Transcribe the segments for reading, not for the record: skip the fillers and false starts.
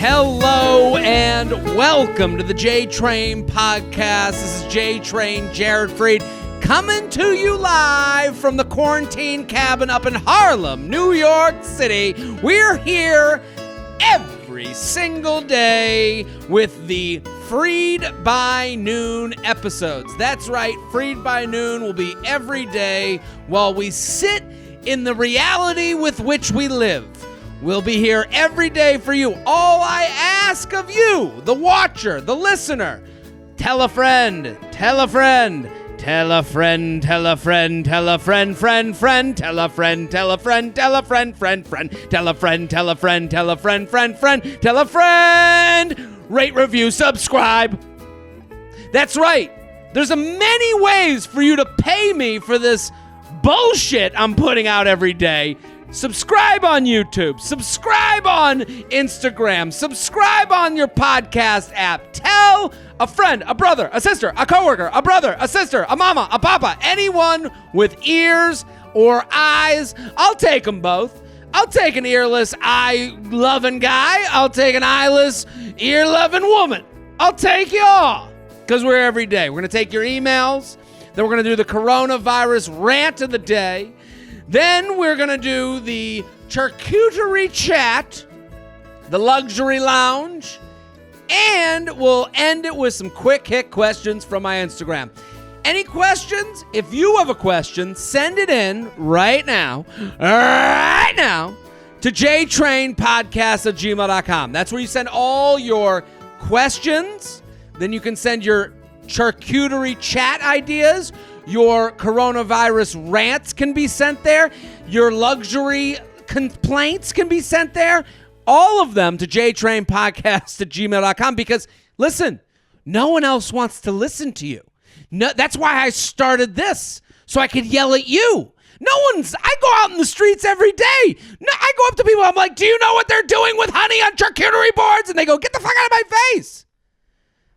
Hello and welcome to the J-Train podcast. This is J-Train Jared Freid coming to you live from the quarantine cabin up in Harlem, New York City. We're here every single day with the Freid by Noon episodes. That's right, Freid by Noon will be every day while we sit in the reality with which we live. We'll be here every day for you. All I ask of you, the watcher, the listener, tell a friend, tell a friend, tell a friend, tell a friend, tell a friend, friend, tell a friend, tell a friend, tell a friend, friend, tell a friend, tell a friend, tell a friend, friend, tell a friend, rate, review, subscribe. That's right. There's many ways for you to pay me for this bullshit I'm putting out every day. Subscribe on YouTube, subscribe on Instagram, subscribe on your podcast app. Tell a friend, a brother, a sister, a coworker, a brother, a sister, a mama, a papa, anyone with ears or eyes. I'll take them both. I'll take an earless, eye-loving guy. I'll take an eyeless, ear-loving woman. I'll take you all because we're every day. We're going to take your emails. Then we're going to do the coronavirus rant of the day. Then we're going to do the Charcuterie chat, the luxury lounge, and we'll end it with some quick hit questions from my Instagram. Any questions? If you have a question, send it in right now, to jtrainpodcast@gmail.com. That's where you send all your questions. Then you can send your charcuterie chat ideas. Your coronavirus rants can be sent there. Your luxury complaints can be sent there. All of them to jtrainpodcast@gmail.com because, listen, no one else wants to listen to you. No, that's why I started this, so I could yell at you. I go out in the streets every day. No, I go up to people, I'm like, do you know what they're doing with honey on charcuterie boards? And they go, get the fuck out of my face.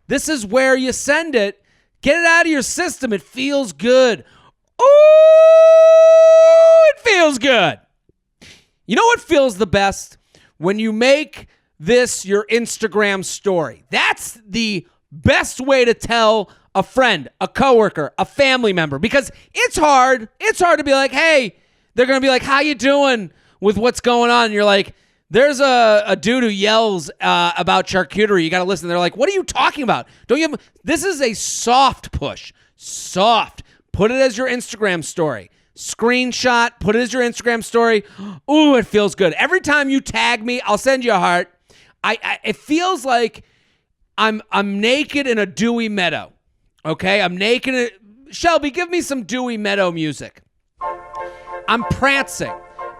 This is where you send it. Get it out of your system. It feels good. Ooh, it feels good. You know what feels the best? When you make this your Instagram story. That's the best way to tell a friend, a coworker, a family member, because it's hard. It's hard to be like, hey, they're going to be like, how you doing with what's going on? And you're like, there's a dude who yells about charcuterie. You got to listen. They're like, what are you talking about? This is a soft push. Soft. Put it as your Instagram story. Screenshot. Put it as your Instagram story. Ooh, it feels good. Every time you tag me, I'll send you a heart. It feels like I'm naked in a dewy meadow. Okay? I'm naked. Shelby, give me some dewy meadow music. I'm prancing.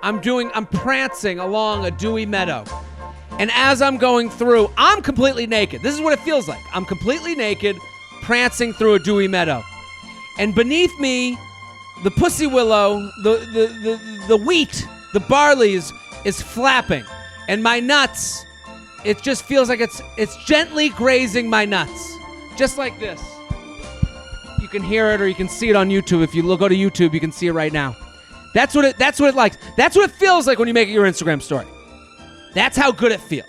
I'm prancing along a dewy meadow. And as I'm going through, I'm completely naked. This is what it feels like. I'm completely naked, prancing through a dewy meadow. And beneath me, the pussy willow, the wheat, the barley is flapping. And my nuts, it just feels like it's gently grazing my nuts. Just like this. You can hear it or you can see it on YouTube. If you go to YouTube, you can see it right now. That's what it likes. That's what it feels like when you make it your Instagram story. That's how good it feels.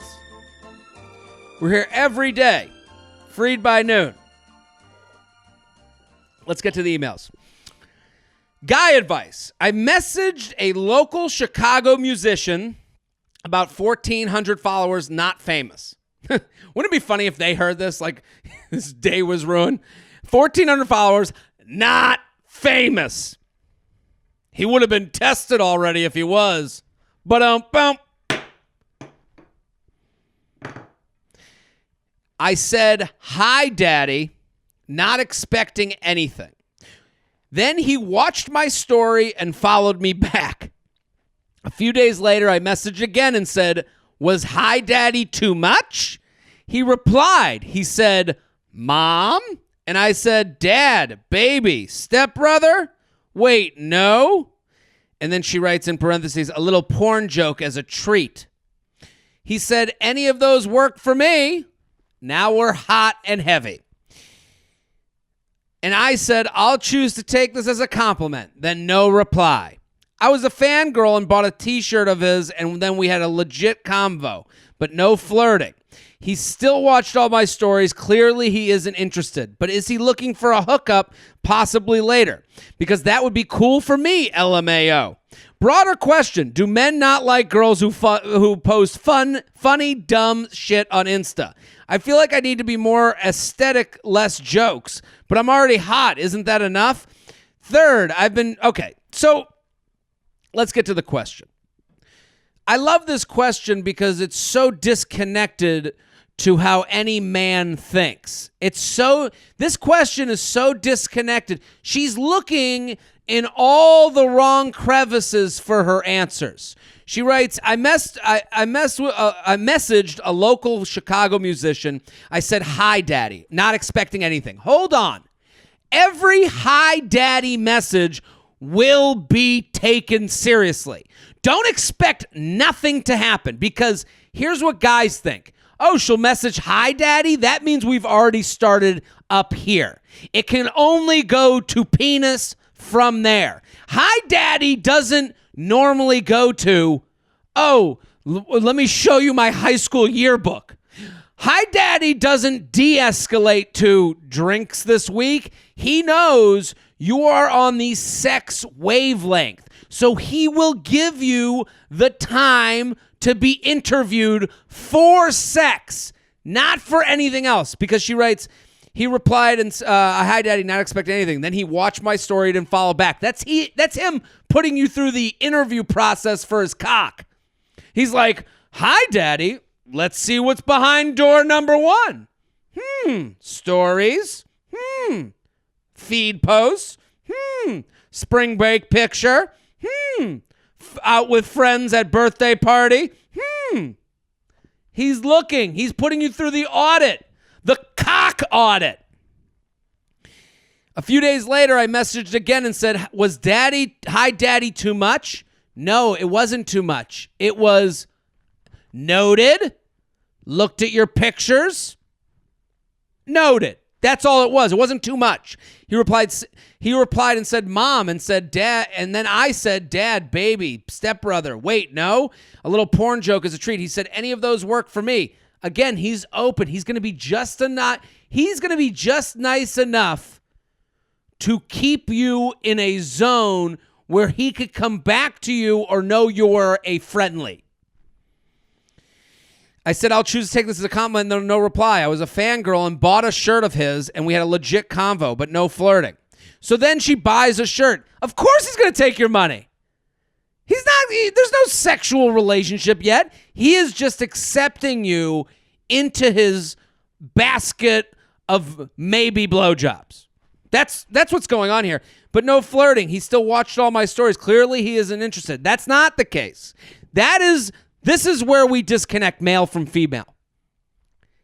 We're here every day. Freid by Noon. Let's get to the emails. Guy advice. I messaged a local Chicago musician, about 1,400 followers, not famous. Wouldn't it be funny if they heard this? Like, this day was ruined. 1,400 followers, not famous. He would have been tested already if he was. But I said, hi, Daddy, not expecting anything. Then he watched my story and followed me back. A few days later, I messaged again and said, was hi, Daddy too much? He replied. He said, Mom? And I said, Dad, baby, stepbrother? Wait, no? And then she writes in parentheses, a little porn joke as a treat. He said, any of those work for me. Now we're hot and heavy. And I said, I'll choose to take this as a compliment. Then no reply. I was a fangirl and bought a t-shirt of his, and then we had a legit convo, but no flirting. He still watched all my stories. Clearly, he isn't interested. But is he looking for a hookup possibly later? Because that would be cool for me, LMAO. Broader question. Do men not like girls who post funny, dumb shit on Insta? I feel like I need to be more aesthetic, less jokes. But I'm already hot. Isn't that enough? Third, okay, so let's get to the question. I love this question because it's so disconnected to how any man thinks. This question is so disconnected. She's looking in all the wrong crevices for her answers. She writes, I messaged a local Chicago musician. I said, "Hi, daddy," not expecting anything. Hold on. Every "hi, daddy" message will be taken seriously. Don't expect nothing to happen, because here's what guys think. Oh, she'll message "hi, daddy"? That means we've already started up here. It can only go to penis from there. Hi, daddy doesn't normally go to, let me show you my high school yearbook. Hi, daddy doesn't de-escalate to drinks this week. He knows you are on the sex wavelength. So he will give you the time to be interviewed for sex, not for anything else. Because she writes, he replied, and "Hi, daddy, not expecting anything." Then he watched my story, didn't follow back. That's him putting you through the interview process for his cock. He's like, "Hi, daddy, let's see what's behind door number 1. Stories. Feed posts. Spring break picture. Out with friends at birthday party. He's looking. He's putting you through the audit. The cock audit. A few days later, I messaged again and said, "Was hi, daddy too much?" No, it wasn't too much. It was noted, looked at your pictures, noted. That's all it was. It wasn't too much. He replied and said, "Mom," and said, "Dad," and then I said, "Dad, baby, stepbrother." Wait, no? A little porn joke as a treat. He said, "Any of those work for me." Again, he's open. He's going to be just nice enough to keep you in a zone where he could come back to you or know you're a friendly. I said, "I'll choose to take this as a compliment," and no reply. I was a fangirl and bought a shirt of his, and we had a legit convo, but no flirting. So then she buys a shirt. Of course he's going to take your money. There's no sexual relationship yet. He is just accepting you into his basket of maybe blowjobs. That's what's going on here. But no flirting. He still watched all my stories. Clearly he isn't interested. That's not the case. This is where we disconnect male from female.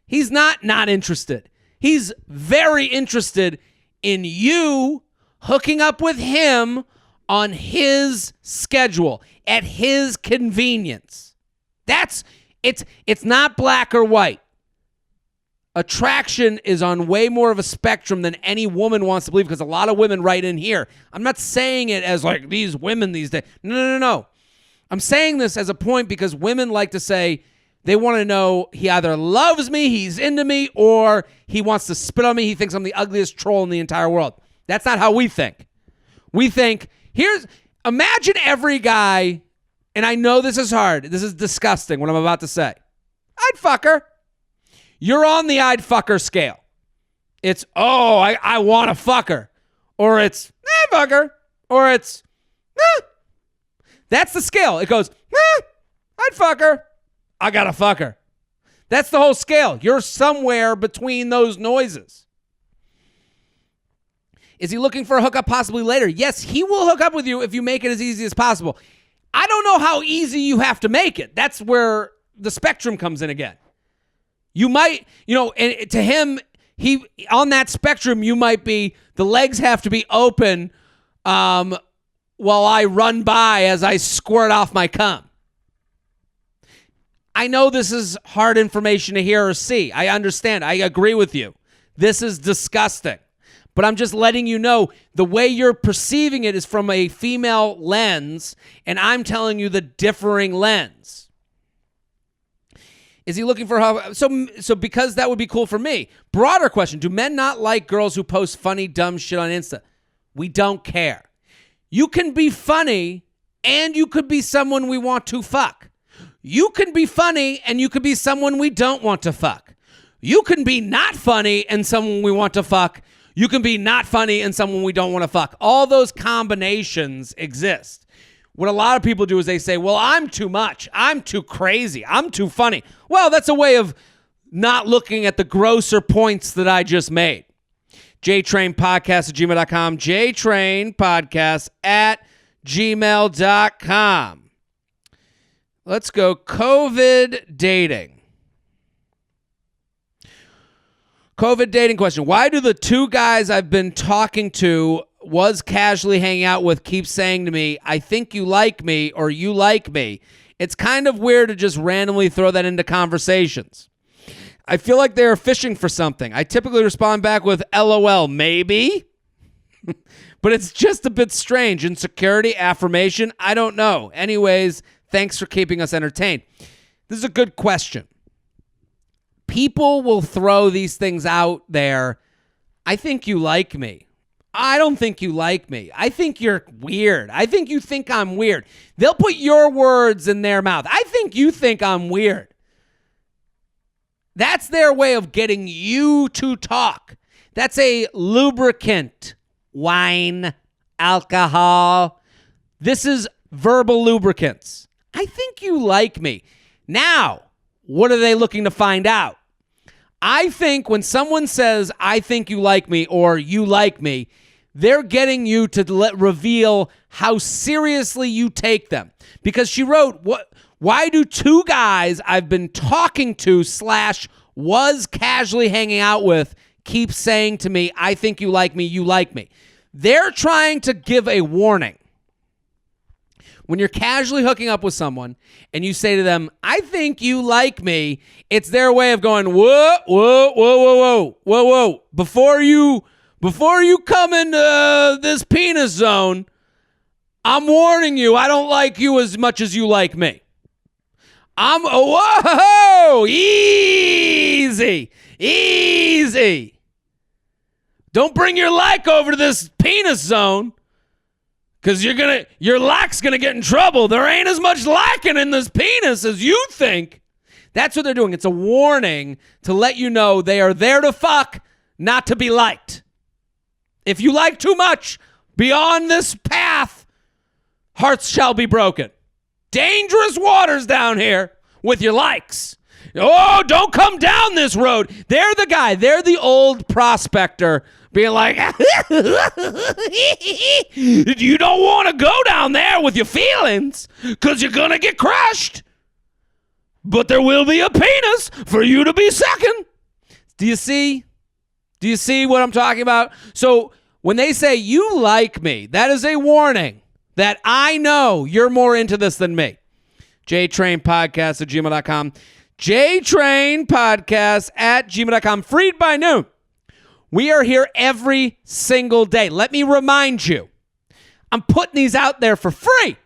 He's not interested. He's very interested in you hooking up with him on his schedule, at his convenience. It's not black or white. Attraction is on way more of a spectrum than any woman wants to believe, because a lot of women write in here. I'm not saying it as like these women these days. No. I'm saying this as a point because women like to say they want to know he either loves me, he's into me, or he wants to spit on me. He thinks I'm the ugliest troll in the entire world. That's not how we think. We think, imagine every guy, and I know this is hard. This is disgusting what I'm about to say. I'd fuck her. You're on the I'd fuck her scale. It's, I want to fuck her. Or it's, fuck her. Or it's, That's the scale. It goes, I'd fuck her. I gotta fuck her. That's the whole scale. You're somewhere between those noises. Is he looking for a hookup possibly later? Yes, he will hook up with you if you make it as easy as possible. I don't know how easy you have to make it. That's where the spectrum comes in again. You might, and to him, on that spectrum, you might be, the legs have to be open while I run by as I squirt off my cum. I know this is hard information to hear or see. I understand. I agree with you. This is disgusting. But I'm just letting you know the way you're perceiving it is from a female lens, and I'm telling you the differing lens. Is he looking for how? So because that would be cool for me. Broader question: do men not like girls who post funny, dumb shit on Insta? We don't care. You can be funny, and you could be someone we want to fuck. You can be funny, and you could be someone we don't want to fuck. You can be not funny and someone we want to fuck. You can be not funny and someone we don't want to fuck. All those combinations exist. What a lot of people do is they say, well, I'm too much. I'm too crazy. I'm too funny. Well, that's a way of not looking at the grosser points that I just made. JTrainPodcast@gmail.com. JTrainPodcast@gmail.com. Let's go COVID dating. COVID dating question. Why do the two guys I've been talking to, was casually hanging out with, keep saying to me, I think you like me or you like me? It's kind of weird to just randomly throw that into conversations. I feel like they're fishing for something. I typically respond back with LOL, maybe. But it's just a bit strange. Insecurity, affirmation, I don't know. Anyways, thanks for keeping us entertained. This is a good question. People will throw these things out there. I think you like me. I don't think you like me. I think you're weird. I think you think I'm weird. They'll put your words in their mouth. I think you think I'm weird. That's their way of getting you to talk. That's a lubricant. Wine, alcohol. This is verbal lubricants. I think you like me. Now, what are they looking to find out? I think when someone says, I think you like me or you like me, they're getting you to reveal how seriously you take them. Because she wrote, why do two guys I've been talking to / was casually hanging out with keep saying to me, I think you like me, you like me? They're trying to give a warning. When you're casually hooking up with someone and you say to them, I think you like me, it's their way of going, whoa, whoa, whoa, whoa, whoa, whoa, whoa. Before you come into this penis zone, I'm warning you, I don't like you as much as you like me. Whoa, easy, easy. Don't bring your like over to this penis zone. Because your lack's going to get in trouble. There ain't as much lacking in this penis as you think. That's what they're doing. It's a warning to let you know they are there to fuck, not to be liked. If you like too much beyond this path, hearts shall be broken. Dangerous waters down here with your likes. Oh, don't come down this road. They're the guy. They're the old prospector being like, you don't want to go down there with your feelings because you're going to get crushed. But there will be a penis for you to be sucking. Do you see? Do you see what I'm talking about? So when they say you like me, that is a warning that I know you're more into this than me. JTrainPodcast@gmail.com. JTrainPodcast@gmail.com. Freid by noon. We are here every single day. Let me remind you, I'm putting these out there for free.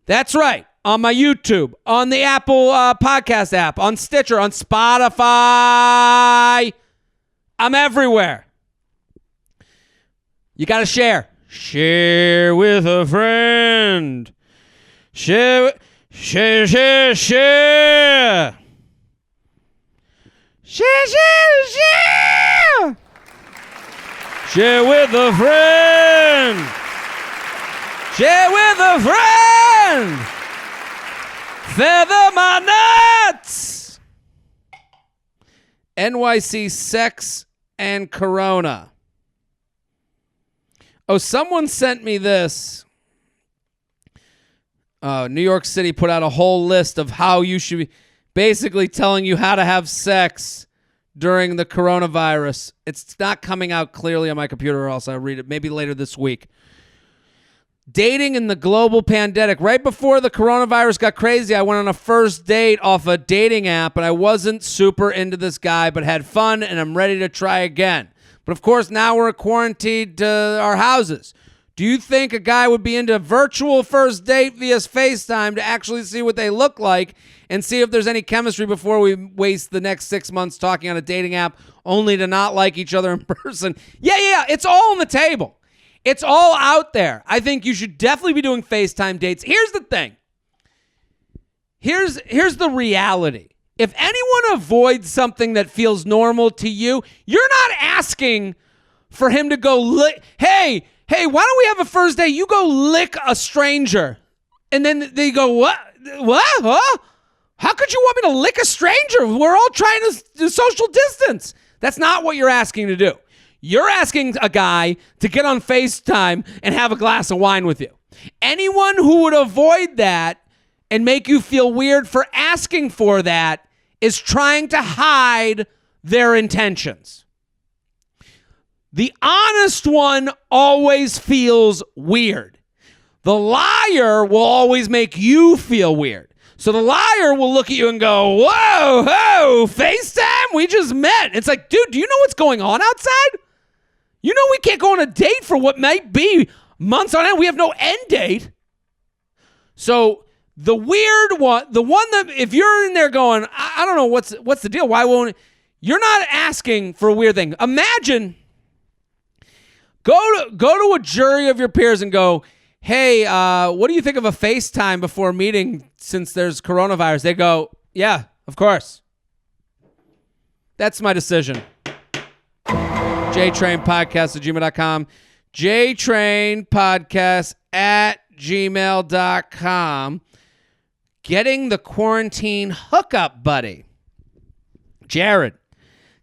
That's right. On my YouTube, on the Apple podcast app, on Stitcher, on Spotify. I'm everywhere. You got to share. Share with a friend. Share. Share. Share with a friend. Share with a friend. Feather my nuts. NYC sex and Corona. Oh, someone sent me this. New York City put out a whole list of how you should be, basically telling you how to have sex during the coronavirus. It's not coming out clearly on my computer, or else I'll read it maybe later this week. Dating in the global pandemic. Right before the coronavirus got crazy, I went on a first date off a dating app, and I wasn't super into this guy, but had fun, and I'm ready to try again. But of course, now we're quarantined to our houses. Do you think a guy would be into a virtual first date via FaceTime to actually see what they look like and see if there's any chemistry before we waste the next 6 months talking on a dating app only to not like each other in person? Yeah. It's all on the table. It's all out there. I think you should definitely be doing FaceTime dates. Here's the thing. Here's the reality. If anyone avoids something that feels normal to you, you're not asking for him to go, hey, why don't we have a first date? You go lick a stranger. And then they go, what? Huh? How could you want me to lick a stranger? We're all trying to do social distance. That's not what you're asking to do. You're asking a guy to get on FaceTime and have a glass of wine with you. Anyone who would avoid that and make you feel weird for asking for that is trying to hide their intentions. The honest one always feels weird. The liar will always make you feel weird. So the liar will look at you and go, whoa, FaceTime? We just met. It's like, dude, do you know what's going on outside? You know we can't go on a date for what might be months on end. We have no end date. So the weird one, the one that if you're in there going, I don't know what's the deal. Why won't you're not asking for a weird thing. Imagine go to a jury of your peers and go, hey, what do you think of a FaceTime before meeting since there's coronavirus? They go, yeah, of course. That's my decision. JTrainPodcast@gmail.com. JTrainPodcast@gmail.com. Getting the quarantine hookup buddy. Jared,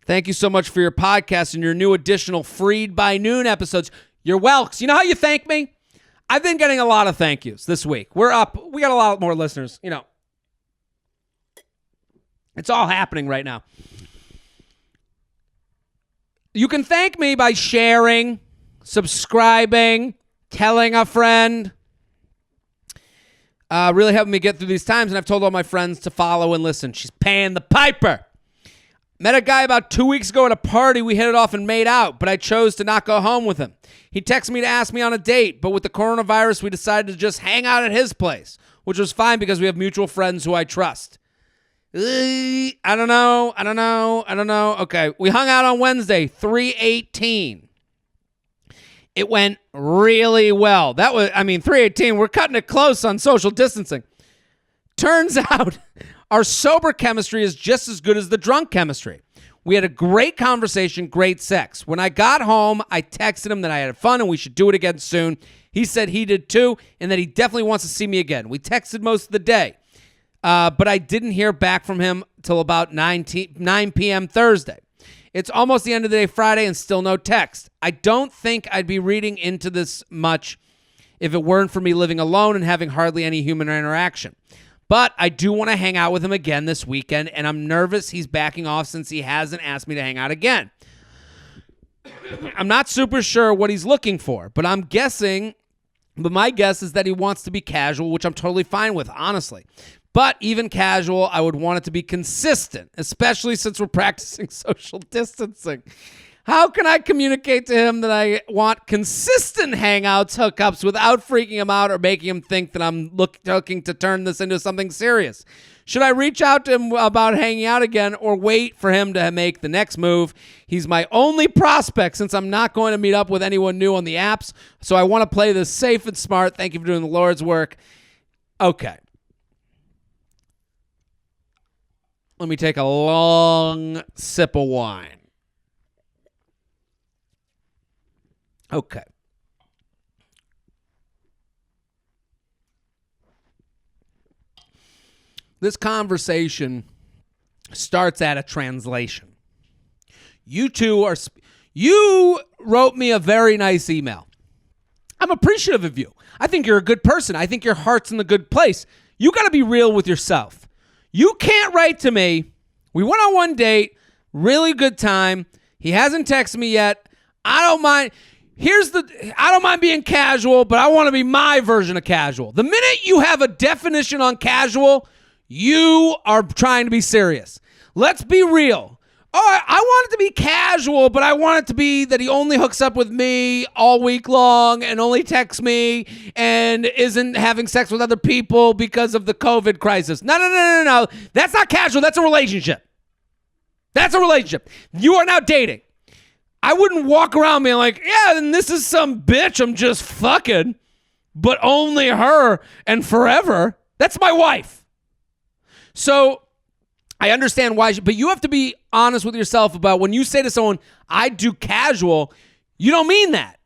thank you so much for your podcast and your new additional Freid by Noon episodes. You're welcome. You know how you thank me? I've been getting a lot of thank yous this week. We're up. We got a lot more listeners. You know, it's all happening right now. You can thank me by sharing, subscribing, telling a friend. Really helping me get through these times, and I've told all my friends to follow and listen. She's paying the piper. Met a guy about 2 weeks ago at a party. We hit it off and made out, but I chose to not go home with him. He texted me to ask me on a date, but with the coronavirus, we decided to just hang out at his place, which was fine because we have mutual friends who I trust. I don't know. Okay, we hung out on Wednesday, 3/18. It went really well. 3/18, we're cutting it close on social distancing. Turns out our sober chemistry is just as good as the drunk chemistry. We had a great conversation, great sex. When I got home, I texted him that I had fun and we should do it again soon. He said he did too and that he definitely wants to see me again. We texted most of the day, but I didn't hear back from him till about 9 p.m. Thursday. It's almost the end of the day Friday and still no text. I don't think I'd be reading into this much if it weren't for me living alone and having hardly any human interaction. But I do want to hang out with him again this weekend, and I'm nervous he's backing off since he hasn't asked me to hang out again. I'm not super sure what he's looking for, but my guess is that he wants to be casual, which I'm totally fine with, honestly. But even casual, I would want it to be consistent, especially since we're practicing social distancing. How can I communicate to him that I want consistent hangouts, hookups, without freaking him out or making him think that I'm looking to turn this into something serious? Should I reach out to him about hanging out again or wait for him to make the next move? He's my only prospect since I'm not going to meet up with anyone new on the apps, so I want to play this safe and smart. Thank you for doing the Lord's work. Okay. Let me take a long sip of wine. Okay. This conversation starts at a translation. You wrote me a very nice email. I'm appreciative of you. I think you're a good person. I think your heart's in the good place. You got to be real with yourself. You can't write to me, we went on one date, really good time. He hasn't texted me yet. I don't mind. I don't mind being casual, but I want to be my version of casual. The minute you have a definition on casual, you are trying to be serious. Let's be real. I want it to be casual, but I want it to be that he only hooks up with me all week long and only texts me and isn't having sex with other people because of the COVID crisis. No. That's not casual. That's a relationship. That's a relationship. You are now dating. I wouldn't walk around being like, yeah, then this is some bitch I'm just fucking, but only her and forever. That's my wife. So I understand why, but you have to be honest with yourself about when you say to someone, I do casual, you don't mean that.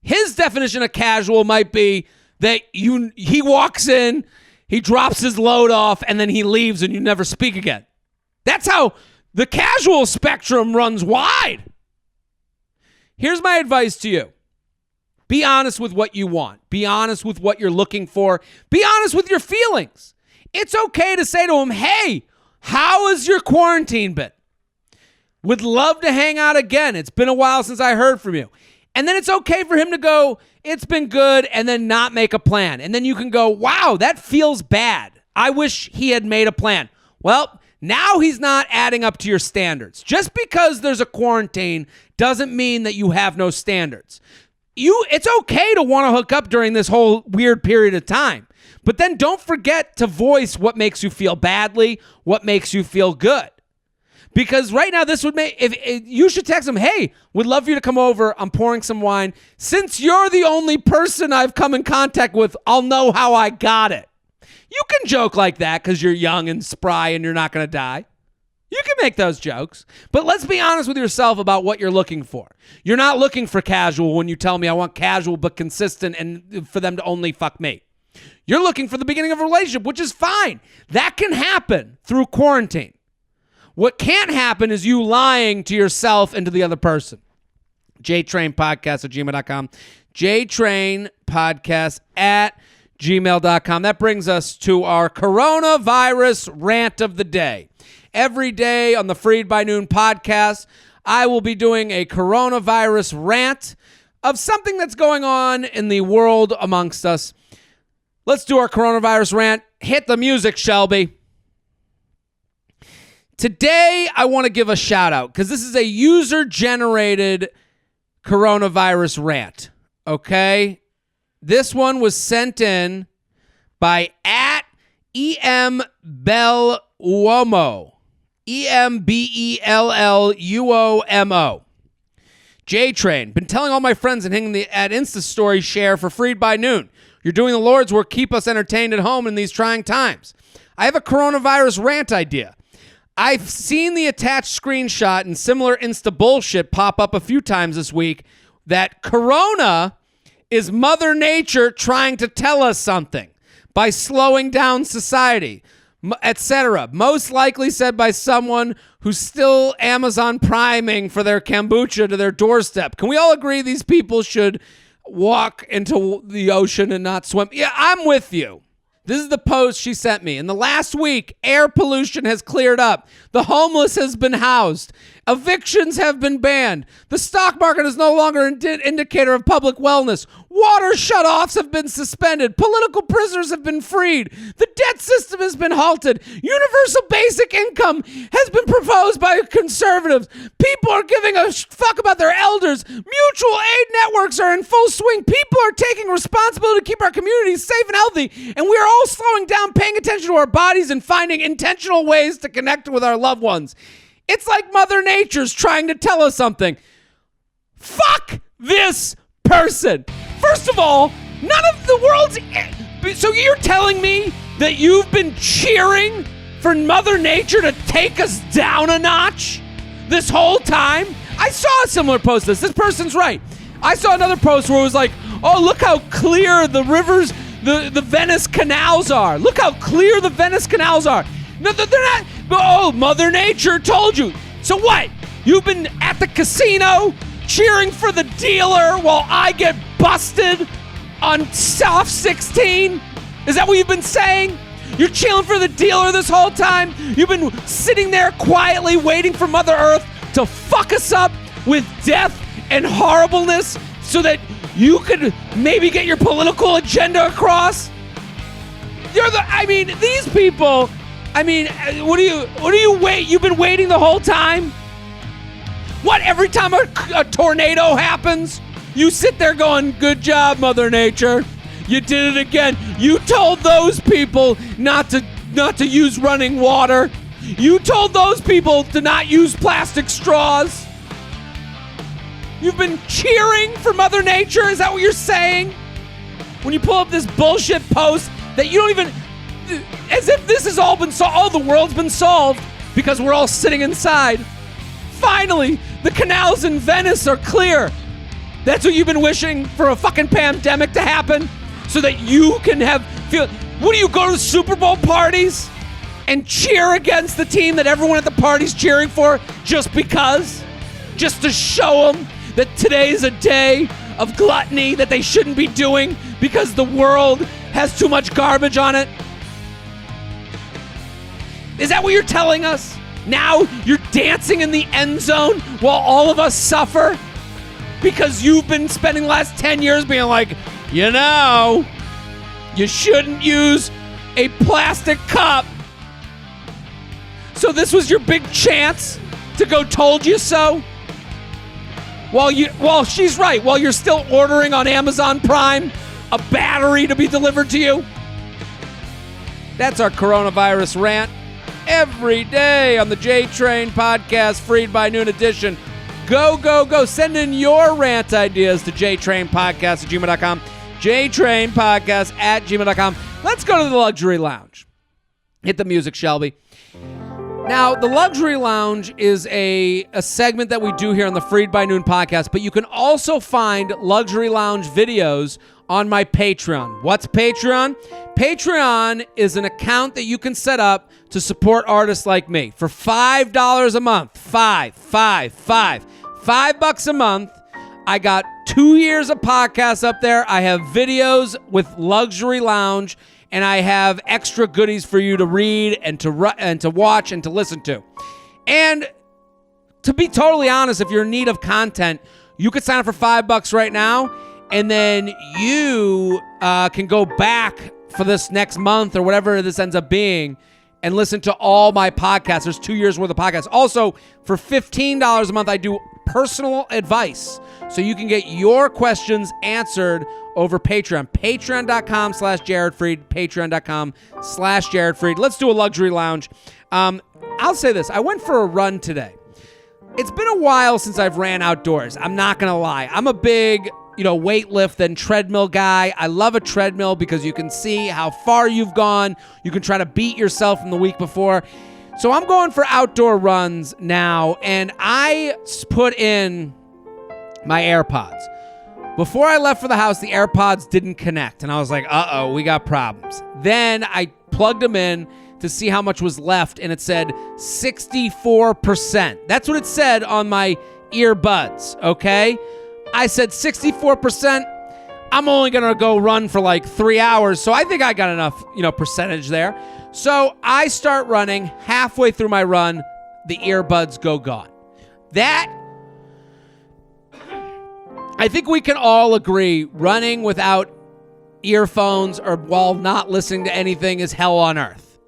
His definition of casual might be that he walks in, he drops his load off, and then he leaves and you never speak again. That's how the casual spectrum runs wide. Here's my advice to you. Be honest with what you want. Be honest with what you're looking for. Be honest with your feelings. It's okay to say to him, hey, how has your quarantine been? Would love to hang out again. It's been a while since I heard from you. And then it's okay for him to go, it's been good, and then not make a plan. And then you can go, wow, that feels bad. I wish he had made a plan. Well, now he's not adding up to your standards. Just because there's a quarantine doesn't mean that you have no standards. It's okay to want to hook up during this whole weird period of time. But then don't forget to voice what makes you feel badly, what makes you feel good. Because right now this would make, if you should text him, hey, would love for you to come over. I'm pouring some wine. Since you're the only person I've come in contact with, I'll know how I got it. You can joke like that because you're young and spry and you're not going to die. You can make those jokes. But let's be honest with yourself about what you're looking for. You're not looking for casual when you tell me I want casual but consistent and for them to only fuck me. You're looking for the beginning of a relationship, which is fine. That can happen through quarantine. What can't happen is you lying to yourself and to the other person. jtrainpodcast@gmail.com. jtrainpodcast@gmail.com. That brings us to our coronavirus rant of the day. Every day on the Freid by Noon podcast, I will be doing a coronavirus rant of something that's going on in the world amongst us. Let's do our coronavirus rant. Hit the music, Shelby. Today, I want to give a shout out because this is a user-generated coronavirus rant, okay? This one was sent in by @EMBelluomo. EMBELLUOMO. J-Train. Been telling all my friends and hitting the at Insta story share for Freid by Noon. You're doing the Lord's work. Keep us entertained at home in these trying times. I have a coronavirus rant idea. I've seen the attached screenshot and similar Insta bullshit pop up a few times this week that Corona is Mother Nature trying to tell us something by slowing down society, etc. Most likely said by someone who's still Amazon priming for their kombucha to their doorstep. Can we all agree these people should walk into the ocean and not swim? Yeah, I'm with you. This is the post she sent me. In the last week, air pollution has cleared up. The homeless has been housed. Evictions have been banned. The stock market is no longer an indicator of public wellness. Water shutoffs have been suspended. Political prisoners have been freed. The debt system has been halted. Universal basic income has been proposed by conservatives. People are giving a fuck about their elders. Mutual aid networks are in full swing. People are taking responsibility to keep our communities safe and healthy. And we are all slowing down, paying attention to our bodies, and finding intentional ways to connect with our loved ones. It's like Mother Nature's trying to tell us something. Fuck this person. First of all, none of the world's... So you're telling me that you've been cheering for Mother Nature to take us down a notch this whole time? I saw a similar post to this. This person's right. I saw another post where it was like, oh, look how clear the rivers, the Venice canals are. Look how clear the Venice canals are. No, they're not. Oh, Mother Nature told you. So what? You've been at the casino cheering for the dealer while I get busted on soft 16? Is that what you've been saying? You're chilling for the dealer this whole time? You've been sitting there quietly waiting for Mother Earth to fuck us up with death and horribleness so that you could maybe get your political agenda across? These people... what do you wait? You've been waiting the whole time? What, every time a tornado happens, you sit there going, good job, Mother Nature. You did it again. You told those people not to use running water. You told those people to not use plastic straws. You've been cheering for Mother Nature? Is that what you're saying? When you pull up this bullshit post that you don't even... As if this has all been solved. All the world's been solved because we're all sitting inside. Finally, the canals in Venice are clear. That's what you've been wishing for, a fucking pandemic to happen so that you can feel... What do you go to Super Bowl parties and cheer against the team that everyone at the party's cheering for just because? Just to show them that today's a day of gluttony that they shouldn't be doing because the world has too much garbage on it? Is that what you're telling us? Now you're dancing in the end zone while all of us suffer because you've been spending the last 10 years being like, you shouldn't use a plastic cup. So this was your big chance to go told you so? While she's right, while you're still ordering on Amazon Prime a battery to be delivered to you? That's our coronavirus rant. Every day on the J-Train podcast, Freid by Noon edition. Go, go, go. Send in your rant ideas to jtrainpodcast@gmail.com. jtrainpodcast@gmail.com. Let's go to the Luxury Lounge. Hit the music, Shelby. Now, the Luxury Lounge is a segment that we do here on the Freid by Noon podcast, but you can also find Luxury Lounge videos on my Patreon. What's Patreon? Patreon is an account that you can set up to support artists like me for $5 a month. $5 a month. I got 2 years of podcasts up there. I have videos with Luxury Lounge, and I have extra goodies for you to read and to watch and to listen to. And to be totally honest, if you're in need of content, you could sign up for $5 right now, and then you can go back for this next month or whatever this ends up being and listen to all my podcasts. There's 2 years worth of podcasts. Also, for $15 a month, I do personal advice. So you can get your questions answered over Patreon. Patreon.com/JaredFreid. Patreon.com/JaredFreid. Let's do a Luxury Lounge. I'll say this. I went for a run today. It's been a while since I've ran outdoors. I'm not going to lie. I'm a big, weightlift and treadmill guy. I love a treadmill because you can see how far you've gone. You can try to beat yourself from the week before. So I'm going for outdoor runs now, and I put in my AirPods. Before I left for the house, the AirPods didn't connect, and I was like, uh-oh, we got problems. Then I plugged them in to see how much was left, and it said 64%. That's what it said on my earbuds, okay? I said 64%. I'm only going to go run for like 3 hours, so I think I got enough, percentage there. So I start running. Halfway through my run, the earbuds go gone. That, I think we can all agree, running without earphones or while not listening to anything is hell on earth.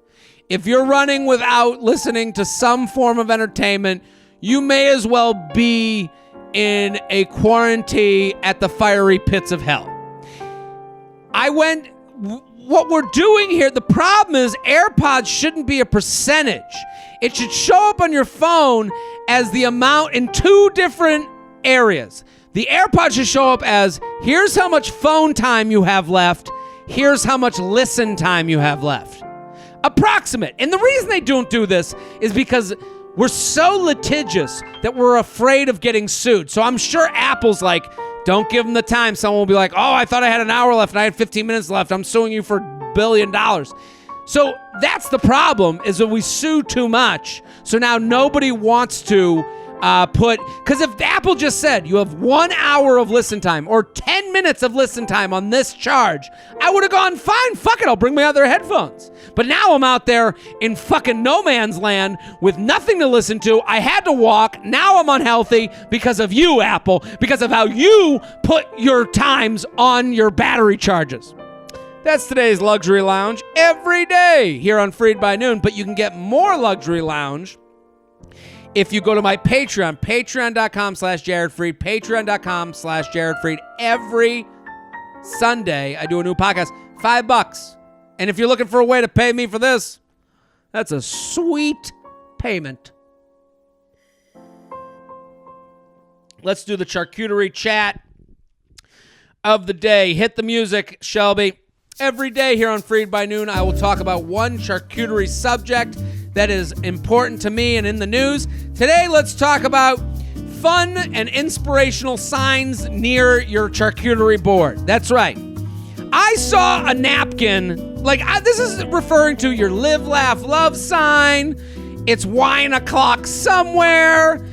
If you're running without listening to some form of entertainment, you may as well be in a quarantine at the fiery pits of hell. What we're doing here, the problem is AirPods shouldn't be a percentage. It should show up on your phone as the amount in two different areas. The AirPods should show up as, here's how much phone time you have left, here's how much listen time you have left. Approximate. And the reason they don't do this is because we're so litigious that we're afraid of getting sued. So I'm sure Apple's like, don't give them the time. Someone will be like, oh, I thought I had an hour left and I had 15 minutes left. I'm suing you for $1 billion. So that's the problem, is that we sue too much. So now nobody wants to because if Apple just said you have 1 hour of listen time or 10 minutes of listen time on this charge, I would have gone, fine, fuck it, I'll bring my other headphones. But now I'm out there in fucking no man's land with nothing to listen to. I had to walk. Now I'm unhealthy because of you, Apple, because of how you put your times on your battery charges. That's today's Luxury Lounge every day here on Freid by Noon, but you can get more Luxury Lounge If you go to my Patreon, patreon.com/JaredFreid, patreon.com/JaredFreid, every Sunday I do a new podcast, $5. And if you're looking for a way to pay me for this, that's a sweet payment. Let's do the charcuterie chat of the day. Hit the music, Shelby. Every day here on Freid by Noon, I will talk about one charcuterie subject that is important to me and in the news. Today, let's talk about fun and inspirational signs near your charcuterie board. That's right. I saw a napkin, this is referring to your live, laugh, love sign. It's wine o'clock somewhere.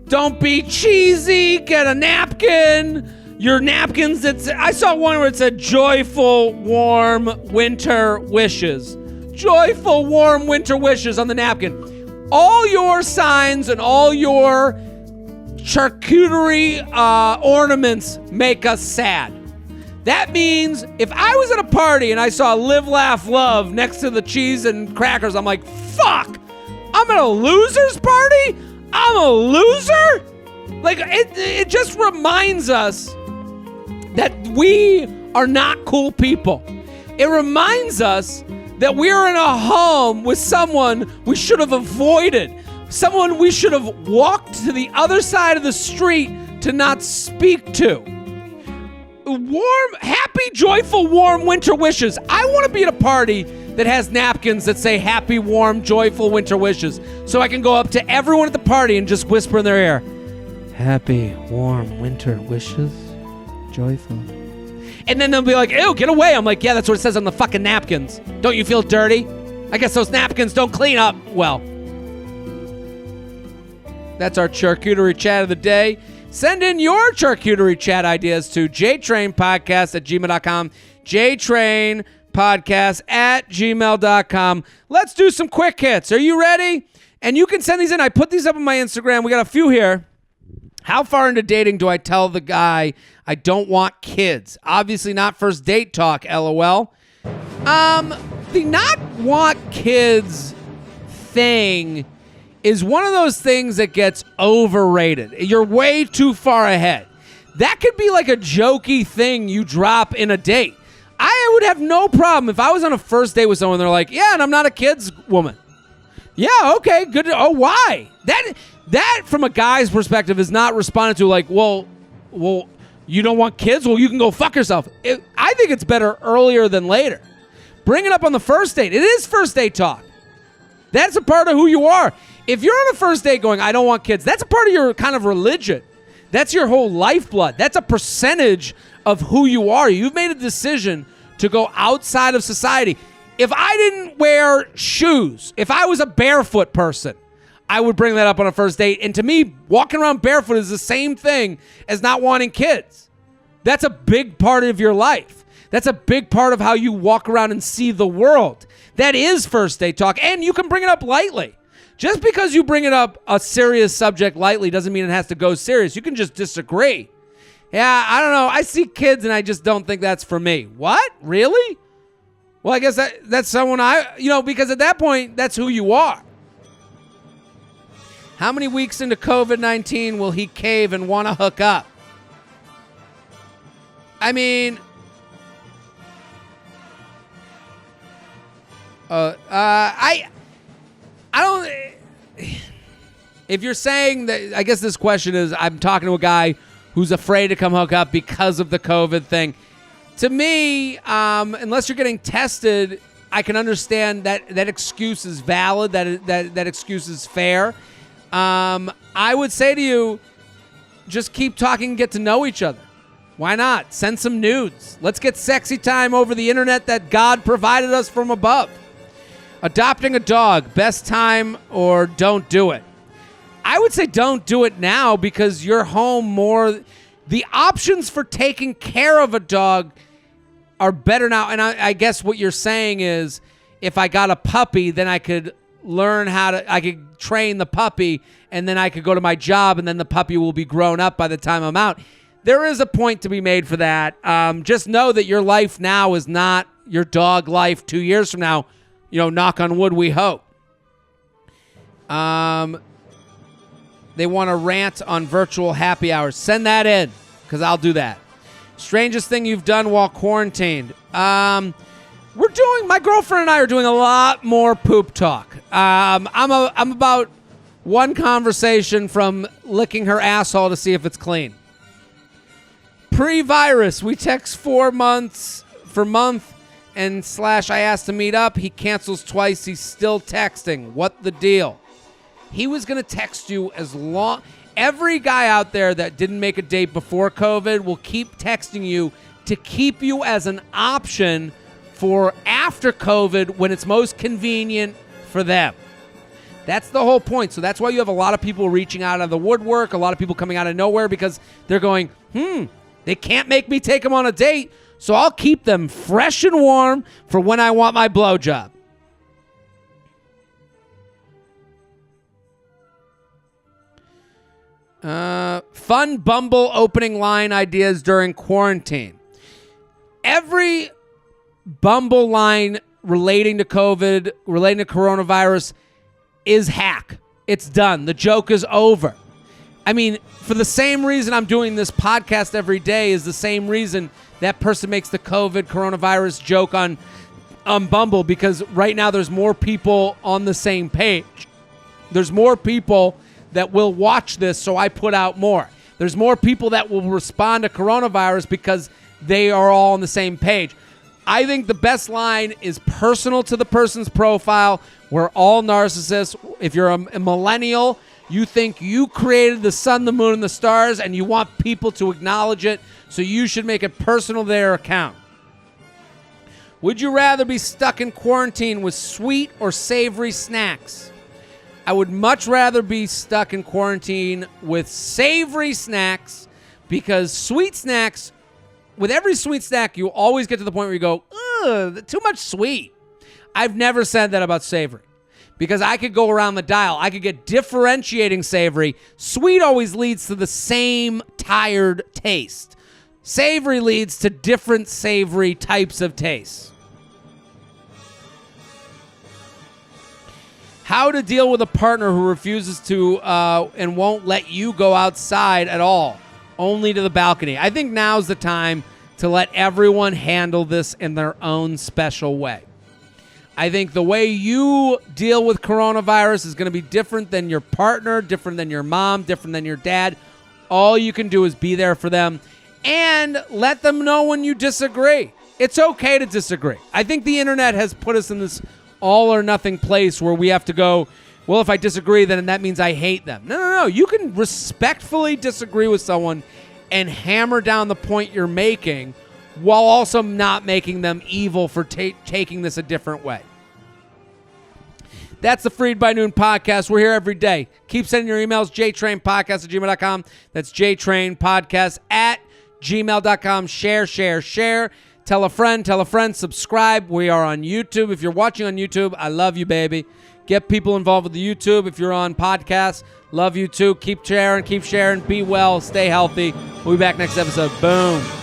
Don't be cheesy, get a napkin. Your napkins, I saw one where it said joyful, warm winter wishes. Joyful, warm winter wishes on the napkin. All your signs and all your charcuterie ornaments make us sad. That means if I was at a party and I saw live, laugh, love next to the cheese and crackers, I'm like, fuck, I'm at a loser's party? I'm a loser? It just reminds us that we are not cool people. It reminds us that we're in a home with someone we should have avoided, someone we should have walked to the other side of the street to not speak to. Warm, happy, joyful, warm winter wishes. I want to be at a party that has napkins that say happy, warm, joyful winter wishes, so I can go up to everyone at the party and just whisper in their ear, happy, warm winter wishes, joyful. And then they'll be like, ew, get away. I'm like, yeah, that's what it says on the fucking napkins. Don't you feel dirty? I guess those napkins don't clean up well. That's our charcuterie chat of the day. Send in your charcuterie chat ideas to jtrainpodcast@gmail.com, jtrainpodcast@gmail.com. Let's do some quick hits. Are you ready? And you can send these in. I put these up on my Instagram. We got a few here. How far into dating do I tell the guy I don't want kids? Obviously not first date talk, LOL. The not want kids thing is one of those things that gets overrated. You're way too far ahead. That could be like a jokey thing you drop in a date. I would have no problem if I was on a first date with someone, they're like, yeah, and I'm not a kid's woman. Yeah, okay, good. Oh, why? That from a guy's perspective is not responded to like, well, you don't want kids? Well, you can go fuck yourself. I think it's better earlier than later. Bring it up on the first date. It is first date talk. That's a part of who you are. If you're on a first date going, I don't want kids, that's a part of your kind of religion. That's your whole lifeblood. That's a percentage of who you are. You've made a decision to go outside of society. If I didn't wear shoes, if I was a barefoot person, I would bring that up on a first date. And to me, walking around barefoot is the same thing as not wanting kids. That's a big part of your life. That's a big part of how you walk around and see the world. That is first date talk. And you can bring it up lightly. Just because you bring it up a serious subject lightly doesn't mean it has to go serious. You can just disagree. Yeah, I don't know. I see kids and I just don't think that's for me. What? Really? Well, I guess that's someone because at that point, that's who you are. How many weeks into COVID-19 will he cave and want to hook up? I mean, I don't. If you're saying that, I guess this question is, I'm talking to a guy who's afraid to come hook up because of the COVID thing. To me, unless you're getting tested, I can understand that excuse is valid. That excuse is fair. I would say to you, just keep talking and get to know each other. Why not? Send some nudes. Let's get sexy time over the internet that God provided us from above. Adopting a dog, best time or don't do it? I would say don't do it now because you're home more. The options for taking care of a dog are better now. And I guess what you're saying is if I got a puppy, then I could learn I could train the puppy and then I could go to my job and then the puppy will be grown up by the time I'm out. There is a point to be made for that. Just know that your life now is not your dog life 2 years from now. Knock on wood, we hope. They want to rant on virtual happy hours. Send that in, because I'll do that. Strangest thing you've done while quarantined. My girlfriend and I are doing a lot more poop talk. I'm about one conversation from licking her asshole to see if it's clean. Pre-virus, we text 4 months for month and / I asked to meet up. He cancels twice. He's still texting. What the deal? He was going to text you as long. Every guy out there that didn't make a date before COVID will keep texting you to keep you as an option for after COVID when it's most convenient for them. That's the whole point. So that's why you have a lot of people reaching out of the woodwork, a lot of people coming out of nowhere because they're going, they can't make me take them on a date, so I'll keep them fresh and warm for when I want my blowjob. Fun Bumble opening line ideas during quarantine. Every Bumble line relating to COVID, relating to coronavirus is hack. It's done. The joke is over. I mean, for the same reason I'm doing this podcast every day is the same reason that person makes the COVID coronavirus joke on Bumble, because right now there's more people on the same page. There's more people that will watch this, so I put out more. There's more people that will respond to coronavirus because they are all on the same page. I think the best line is personal to the person's profile. We're all narcissists. If you're a millennial, you think you created the sun, the moon, and the stars, and you want people to acknowledge it, so you should make it personal to their account. Would you rather be stuck in quarantine with sweet or savory snacks? I would much rather be stuck in quarantine with savory snacks, because sweet snacks, with every sweet snack, you always get to the point where you go, ugh, too much sweet. I've never said that about savory, because I could go around the dial. I could get differentiating savory. Sweet always leads to the same tired taste. Savory leads to different savory types of tastes. How to deal with a partner who refuses to and won't let you go outside at all, only to the balcony. I think now's the time to let everyone handle this in their own special way. I think the way you deal with coronavirus is going to be different than your partner, different than your mom, different than your dad. All you can do is be there for them and let them know when you disagree. It's okay to disagree. I think the internet has put us in this all or nothing place where we have to go, well, if I disagree, then that means I hate them. No. You can respectfully disagree with someone and hammer down the point you're making while also not making them evil for taking this a different way. That's the Freid by Noon podcast. We're here every day. Keep sending your emails, jtrainpodcast@gmail.com. That's jtrainpodcast@gmail.com. Share. Tell a friend, subscribe. We are on YouTube. If you're watching on YouTube, I love you, baby. Get people involved with the YouTube. If you're on podcasts, love you too. Keep sharing. Be well. Stay healthy. We'll be back next episode. Boom.